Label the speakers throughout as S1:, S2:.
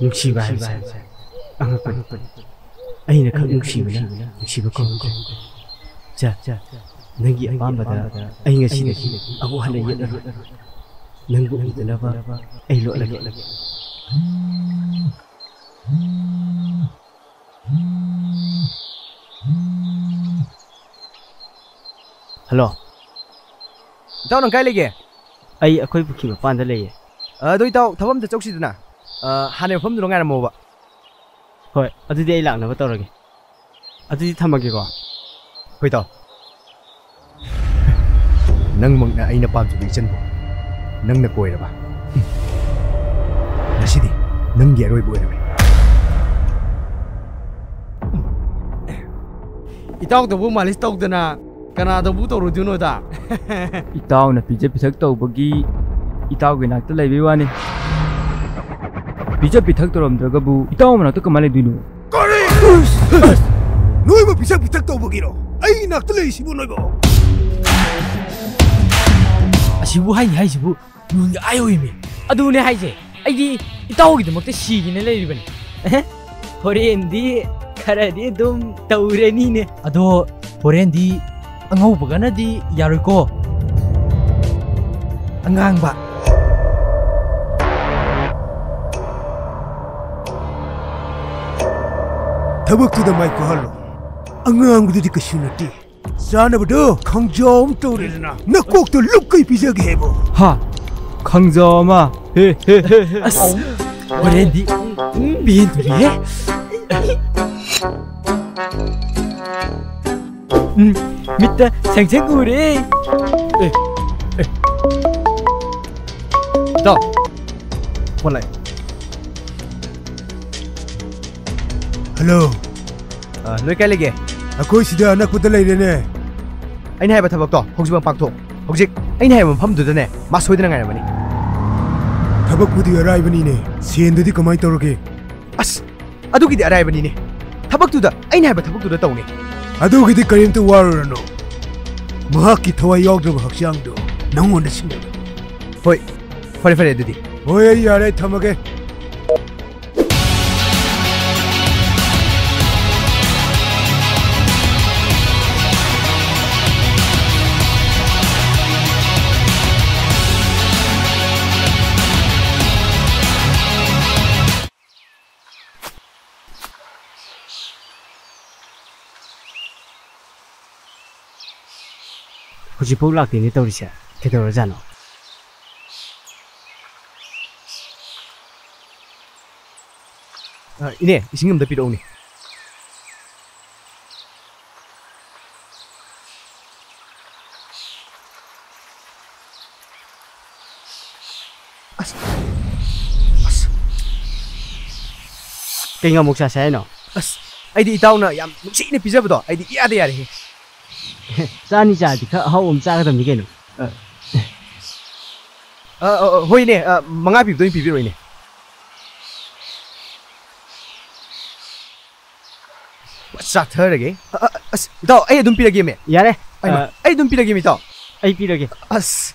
S1: ꯅꯨꯡꯁꯤꯕ ꯍꯥꯏꯕꯁꯦ ꯑꯉꯛꯄꯅꯤ ꯑꯩꯅ ꯈꯛ ꯅꯨꯡꯁꯤꯕꯅ ꯅꯨꯡꯁꯤꯕ ꯀꯧꯗ꯭ꯔꯦ ꯅꯪꯒꯤ ꯑꯄꯥꯝꯕꯗ ꯑꯩ ꯉꯁꯤꯗꯒꯤ ꯑꯃꯨꯛ ꯍꯟꯅ ꯌꯦꯠꯂꯔꯣꯏ ꯅꯪꯕꯨ ꯎꯗꯅꯕ ꯑꯩ ꯂꯣꯠꯂꯒꯦ ꯍꯜꯂꯣ
S2: ꯏꯇꯥꯎ ꯅꯪ ꯀꯥꯏ ꯂꯩꯒꯦ
S1: ꯑꯩ ꯑꯩꯈꯣꯏ ꯄꯨꯈ꯭ꯔꯤ ꯃꯄꯥꯟꯗ ꯂꯩꯌꯦ
S2: ꯑꯗꯣ ꯏꯇꯥꯎ ꯊꯕꯛ ꯑꯝꯇ ꯆꯧꯁꯤꯗꯅ ꯍꯥꯟꯅ ꯃꯐꯝꯗꯨꯗ ꯉꯥꯏꯔꯝꯃꯣꯕ
S1: ꯍꯣꯏ ꯑꯗꯨꯗꯤ ꯑꯩ ꯂꯥꯛꯅꯕ ꯇꯧꯔꯒꯦ ꯑꯗꯨꯗꯤ ꯊꯝꯃꯒꯦꯀꯣ
S2: ꯍꯣꯏ ꯏꯇꯥꯎ ꯅꯪꯃꯛꯅ ꯑꯩꯅ ꯄꯥꯝꯖꯕ ꯏꯆꯟꯕꯨ ꯅꯪꯅ ꯀꯣꯏꯔꯕ ꯉꯁꯤꯗꯤ ꯅꯪꯒꯤ ꯑꯔꯣꯏꯕ ꯑꯣꯏꯔꯝꯃꯦ
S3: ꯏꯇꯥꯎꯗꯕꯨ ꯃꯥꯂꯤꯁ ꯇꯧꯗꯅ ꯀꯅꯥꯗꯕꯨ ꯇꯧꯔꯣꯏꯗꯣꯏꯅꯣꯗ
S4: ꯏꯇꯥꯎꯅ ꯄꯤꯖ ꯄꯤꯊꯛ ꯇꯧꯕꯒꯤ ꯏꯇꯥꯎꯒꯤ ꯅꯥꯛꯇ ꯂꯩꯕꯩ ꯋꯥꯅꯤ ꯄꯤꯖ ꯄꯤꯊꯛ ꯇꯧꯔꯝꯗ꯭ꯔꯒꯕꯨ ꯏꯇꯥꯎ ꯃꯅꯥꯛꯇ ꯀꯃꯥꯏ ꯂꯩꯗꯣꯏꯅꯣ
S5: ꯀꯔꯤ ꯅꯣꯏꯕꯨ ꯄꯤꯖ ꯄꯤꯊꯛ ꯇꯧꯕꯒꯤꯔꯣ ꯑꯩ ꯅꯥꯛꯇ ꯂꯩꯔꯤꯁꯤꯕꯨ ꯅꯣꯏꯕꯨ
S6: ꯑꯁꯤꯕꯨ ꯍꯥꯏꯅꯤ ꯍꯥꯏꯁꯤꯕꯨ ꯅꯣꯏꯒꯤ ꯑꯥꯏ ꯑꯣꯏꯃꯤ ꯑꯗꯨꯅꯦ ꯍꯥꯏꯁꯦ ꯑꯩꯗꯤ ꯏꯇꯥꯎꯒꯤꯗꯃꯛꯇ ꯁꯤꯒꯦꯅ ꯂꯩꯔꯤꯕꯅꯤ ꯍꯣꯔꯦꯟꯗꯤ ꯈꯔꯗꯤ ꯑꯗꯨꯝ ꯇꯧꯔꯅꯤꯅꯦ ꯑꯗꯣ ꯍꯣꯔꯦꯟꯗꯤ ꯑꯉꯧꯕꯒꯅꯗꯤ ꯌꯥꯔꯣꯏꯀꯣ ꯑꯉꯥꯡꯕ
S5: ꯊꯕꯛꯇꯨꯗ ꯃꯥꯏ ꯀꯣꯍꯜꯂꯣ ꯑꯉꯥꯡꯕꯗꯨꯗꯤ ꯀꯩꯁꯨ ꯅꯠꯇꯦ ꯆꯥꯅꯕꯗꯣ ꯈꯪꯖꯥꯎ ꯑꯃ ꯇꯧꯔꯦꯗꯅ ꯅꯀꯣꯛꯇꯣ ꯂꯨꯞꯀꯩ ꯄꯤꯖꯒꯦ ꯍꯥꯏꯕꯣ
S4: ꯍꯥ ꯈꯪꯖꯥꯎ ꯑꯃ ꯍꯦ
S6: ꯑꯁ ꯍꯣꯔꯦꯟꯗꯤ ꯄꯦꯟꯗꯣꯔꯤꯍꯦ ꯃꯤꯠꯇ ꯁꯪꯁꯪ ꯎꯔꯦ
S2: ꯏꯇꯥꯎ ꯐꯣꯟ ꯂꯥꯛꯑꯦ
S5: ꯍꯜꯂꯣ
S2: ꯅꯣꯏ ꯀꯥꯏ ꯂꯩꯒꯦ
S5: ꯑꯩꯈꯣꯏ ꯁꯤꯗ ꯑꯅꯛꯄꯗ ꯂꯩꯔꯦꯅꯦ
S2: ꯑꯩꯅ ꯍꯥꯏꯕ ꯊꯕꯛꯇꯣ ꯍꯧꯖꯤꯛꯃꯛ ꯄꯥꯡꯊꯣꯛ ꯍꯧꯖꯤꯛ ꯑꯩꯅ ꯍꯥꯏꯕ ꯃꯐꯝꯗꯨꯗꯅꯦ ꯃꯥ ꯁꯣꯏꯗꯅ ꯉꯥꯏꯔꯝꯃꯅꯤ
S5: ꯊꯕꯛꯄꯨꯗꯤ ꯑꯔꯥꯏꯕꯅꯤꯅꯦ ꯁꯦꯟꯗꯨꯗꯤ ꯀꯃꯥꯏꯅ ꯇꯧꯔꯒꯦ
S2: ꯑꯁ ꯑꯗꯨꯒꯤꯗꯤ ꯑꯔꯥꯏꯕꯅꯤꯅꯦ ꯊꯕꯛꯇꯨꯗ ꯑꯩꯅ ꯍꯥꯏꯕ ꯊꯕꯛꯇꯨꯗ ꯇꯧꯅꯤ
S5: ꯑꯗꯨꯒꯤꯗꯤ ꯀꯔꯤꯝꯇ ꯋꯥꯔꯨꯔꯅꯨ ꯃꯍꯥꯛꯀꯤ ꯊꯋꯥꯏ ꯌꯥꯎꯗ꯭ꯔꯕ ꯍꯛꯆꯥꯡꯗꯣ ꯅꯪꯉꯣꯟꯗ ꯁꯤꯟꯅꯕ
S2: ꯍꯣꯏ ꯐꯔꯦ ꯐꯔꯦ ꯑꯗꯨꯗꯤ
S5: ꯍꯣꯏ ꯑꯩ ꯌꯥꯔꯦ ꯊꯝꯃꯒꯦ
S1: ꯍꯧꯖꯤꯛꯐꯥꯎ ꯂꯥꯛꯇꯦꯅꯦ ꯇꯧꯔꯤꯁꯦ ꯀꯩꯗꯧꯔꯖꯥꯠꯅꯣ
S2: ꯏꯅꯦ ꯏꯁꯤꯡ ꯑꯝꯇ ꯄꯤꯔꯛꯎꯅꯦ ꯑꯁ
S1: ꯀꯩ ꯉꯥꯃꯨꯛ ꯆꯥꯁꯦ ꯍꯥꯏꯅꯣ
S2: ꯑꯁ ꯑꯩꯗꯤ ꯏꯇꯥꯎꯅ ꯌꯥꯝ ꯅꯨꯡꯁꯤꯅ ꯄꯤꯖꯕꯗꯣ ꯑꯩꯗꯤ ꯏꯌꯥꯗ ꯌꯥꯔꯦꯍꯦ
S1: ꯆꯥꯅꯤ ꯆꯥꯔꯗꯤ ꯈꯔ ꯑꯍꯥꯎꯕ ꯑꯃ ꯆꯥꯒꯗꯕꯅꯤ ꯀꯩꯅꯣ
S2: ꯍꯣꯏꯅꯦ 5 ꯄꯤꯕꯗꯣ ꯑꯣꯏꯅ ꯄꯤꯕꯤꯔꯛꯑꯣ ꯏꯅꯦ ꯆꯥꯊꯔꯒꯦ ꯑꯁ ꯏꯇꯥꯎ ꯑꯩ ꯑꯗꯨꯝ ꯄꯤꯔꯒꯦꯃꯦ
S1: ꯌꯥꯔꯦ
S2: ꯑꯩ ꯑꯗꯨꯝ ꯄꯤꯔꯒꯦꯃꯦ ꯏꯇꯥꯎ
S1: ꯑꯩ ꯄꯤꯔꯒꯦ
S2: ꯑꯁ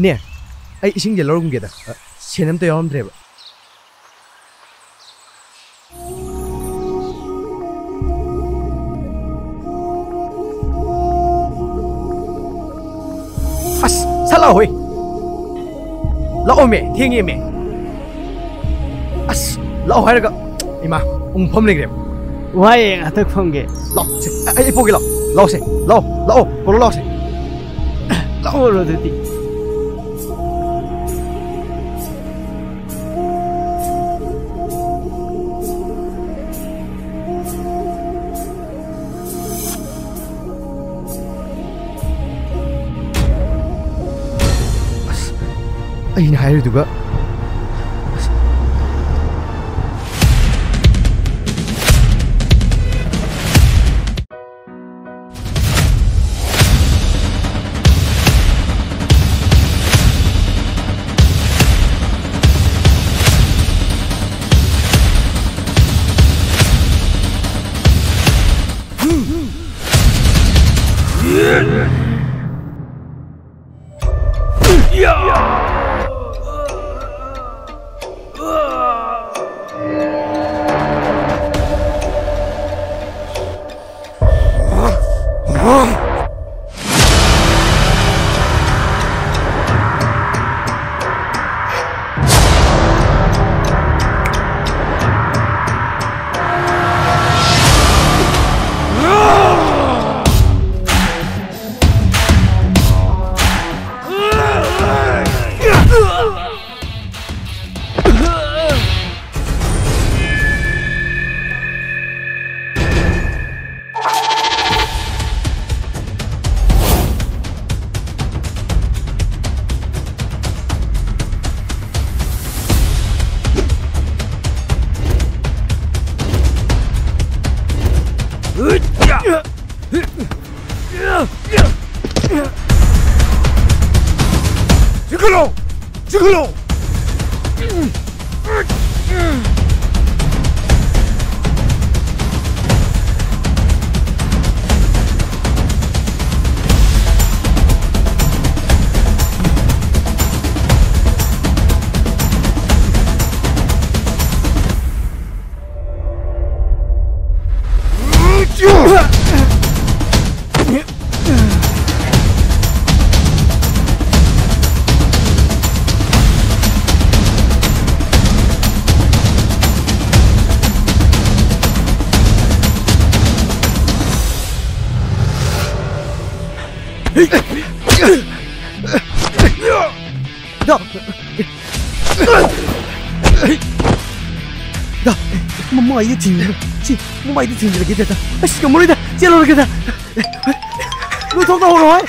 S2: ꯏꯅꯦ ꯑꯩ ꯏꯁꯤꯡꯁꯦ ꯂꯧꯔꯝꯒꯦꯗ ꯁꯦꯟ ꯑꯝꯇ ꯌꯥꯎꯔꯝꯗ꯭ꯔꯦꯕ ꯑꯁ ꯁꯠ ꯂꯥꯛꯑꯣ ꯍꯣꯏ ꯂꯥꯛꯑꯣꯃꯦ ꯊꯦꯡꯉꯦꯃꯦ ꯑꯁ ꯂꯥꯛꯑꯣ ꯍꯥꯏꯔꯒ ꯏꯃꯥ ꯐꯝ ꯂꯩꯈ꯭ꯔꯦꯕ
S1: ꯋꯥꯏꯌꯦ ꯉꯥꯛꯇ ꯐꯝꯒꯦ
S2: ꯂꯥꯛꯑꯣ ꯁꯦ ꯑꯩ ꯄꯣꯛꯒꯦ ꯂꯥꯛꯑꯣ ꯂꯥꯛꯑꯣ ꯁꯦ ꯂꯥꯛꯑꯣ ꯄꯣꯔꯣ ꯂꯥꯛꯑꯣ ꯁꯦ
S1: ꯂꯥꯛꯑꯣ ꯑꯗꯨꯗꯤ
S2: ꯑꯩꯅ ꯍꯥꯏꯔꯤꯗꯨꯒ
S5: 지글로.
S2: Mama itu tinggal, mama itu tinggal kita dah. Asyik kamu dah, jalan kita. Lu tahu orang?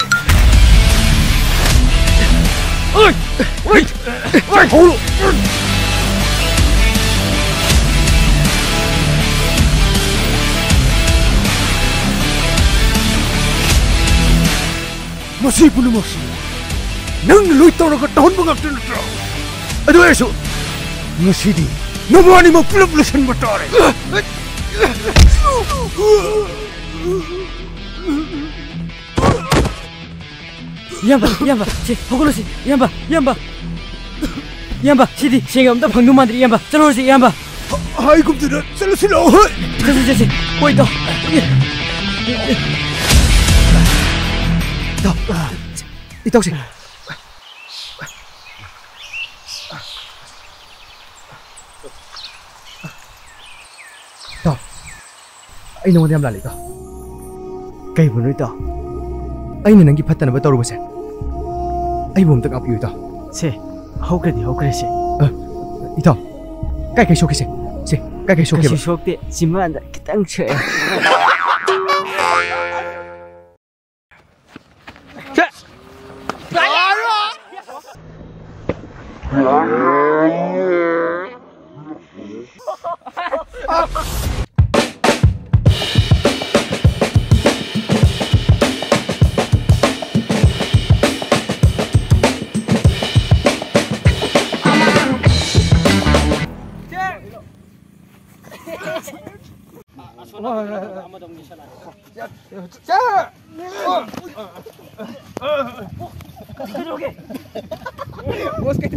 S2: Oi, oi, oi, hold.
S5: Masih belum masih. Nang lu itu orang tahun bangkit tu. Aduh esok. Masih di. Nama ni mau peluk-pelukan motor.
S6: Yamba, si, hokolo si, Yamba. Sidi, singa umta phangnu mandri Yamba. Chalo si Yamba.
S5: Hai kum tu dah. Selo.
S6: Si. Wait to.
S2: Itaw sih. Ito. Ay naman niyam lali ito.
S1: Kay mo ito.
S2: Ay nananggi patan na ba tawro ba siya? Ay mo mtag apiyo ito.
S1: Si, hokadi si.
S2: Ito. Kay shoki siya. Si, kay shoki ba?
S1: Kasi shokti, si Manda kitang siya.
S2: Bos kayak